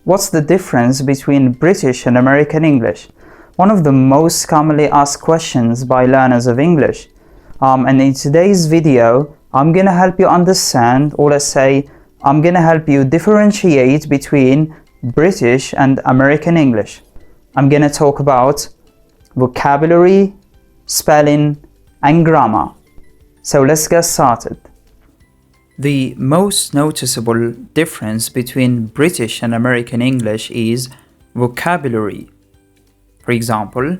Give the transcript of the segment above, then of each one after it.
What's the difference between British and American English? One of the most commonly asked questions by learners of English. And in today's video, I'm gonna help you understand, or let's say, I'm gonna help you differentiate between British and American English. I'm gonna talk about vocabulary, spelling, and grammar. So let's get started. The most noticeable difference between British and American English is vocabulary. For example,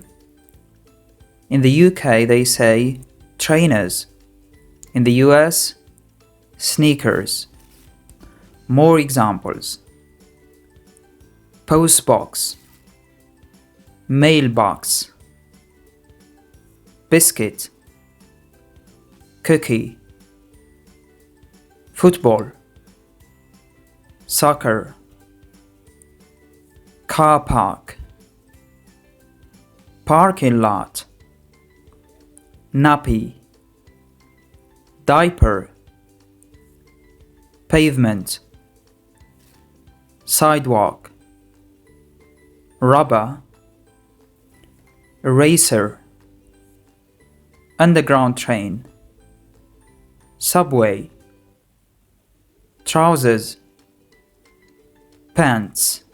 in the UK they say trainers, in the US, sneakers. More examples: postbox, mailbox, biscuit, cookie, football, soccer, car park, parking lot, nappy, diaper, pavement, sidewalk, rubber, eraser, underground train, subway, trousers, pants,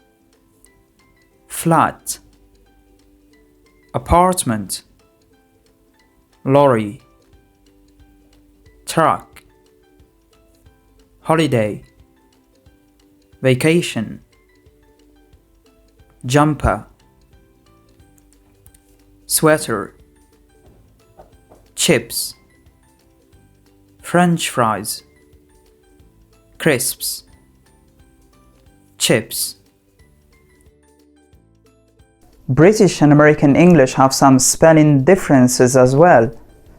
flat, apartment, lorry, truck, holiday, vacation, jumper, sweater, chips, French fries, crisps, chips. British and American English have some spelling differences as well.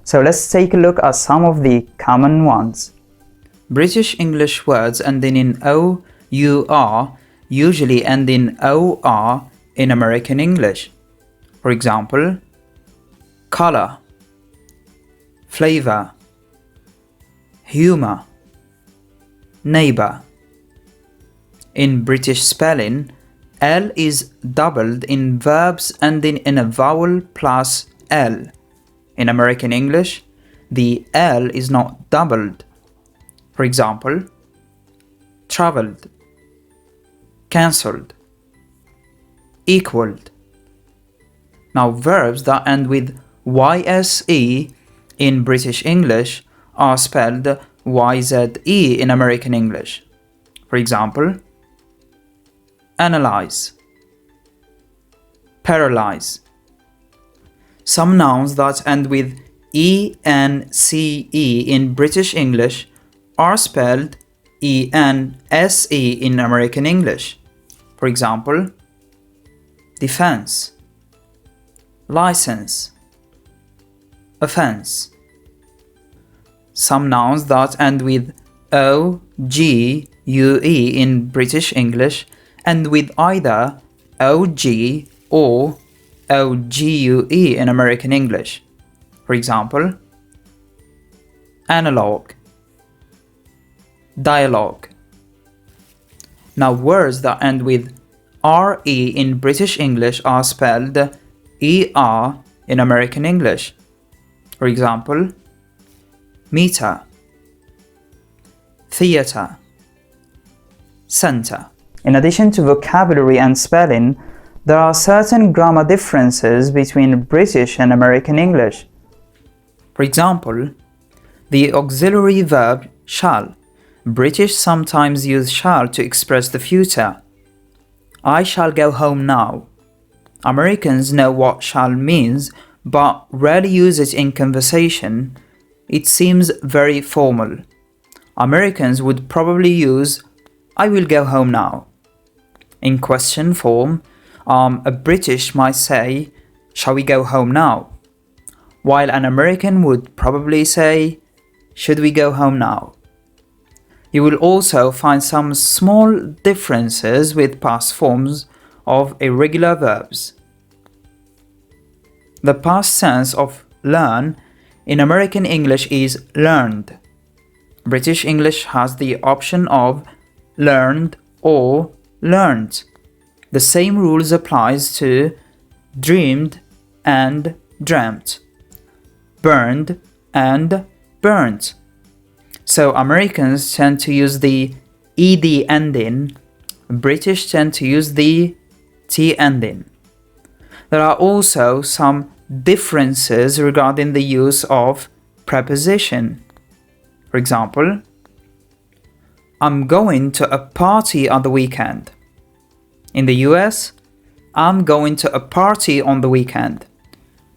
So let's take a look at some of the common ones. British English words ending in O-U-R usually end in O-R in American English. For example, color, flavor, humor, neighbor. In British spelling, L is doubled in verbs ending in a vowel plus L. In American English, the L is not doubled. For example, traveled, cancelled, equaled. Now, verbs that end with YSE in British English are spelled YZE in American English. For example, analyze, paralyze. Some nouns that end with ENCE in British English are spelled ENSE in American English. For example, defense, license, offense. Some nouns that end with OGUE in British English end with either OG or OGUE in American English. For example, analog, dialog. Now, words that end with RE in British English are spelled ER in American English. For example, meter, theater, center. In addition to vocabulary and spelling, there are certain grammar differences between British and American English. For example, the auxiliary verb shall. British sometimes use shall to express the future. I shall go home now. Americans know what shall means, but rarely use it in conversation. It seems very formal. Americans would probably use I will go home now. In question form, a British might say, shall we go home now? While an American would probably say, should we go home now? You will also find some small differences with past forms of irregular verbs. The past tense of learn in American English is learned. British English has the option of learned or learned. The same rules applies to dreamed and dreamt, burned and burnt. So Americans tend to use the ed ending, British tend to use the t ending. There are also some differences regarding the use of preposition. For example, I'm going to a party on the weekend. In the US, I'm going to a party on the weekend.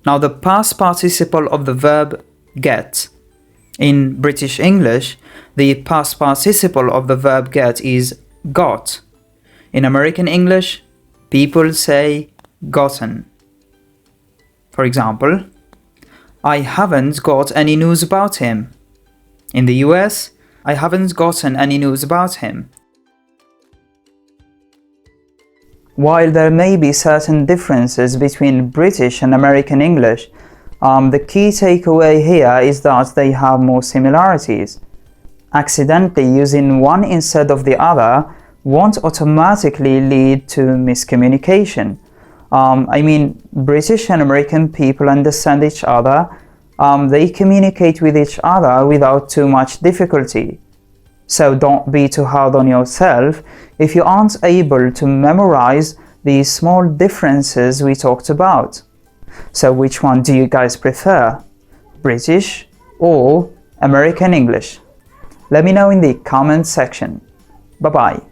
Now the past participle of the verb get. In British English, the past participle of the verb get is got. In American English, people say gotten. For example, I haven't got any news about him. In the US, I haven't gotten any news about him. While there may be certain differences between British and American English, the key takeaway here is that they have more similarities. Accidentally using one instead of the other won't automatically lead to miscommunication. British and American people understand each other. They communicate with each other without too much difficulty. So don't be too hard on yourself if you aren't able to memorize these small differences we talked about. So which one do you guys prefer? British or American English? Let me know in the comment section. Bye-bye.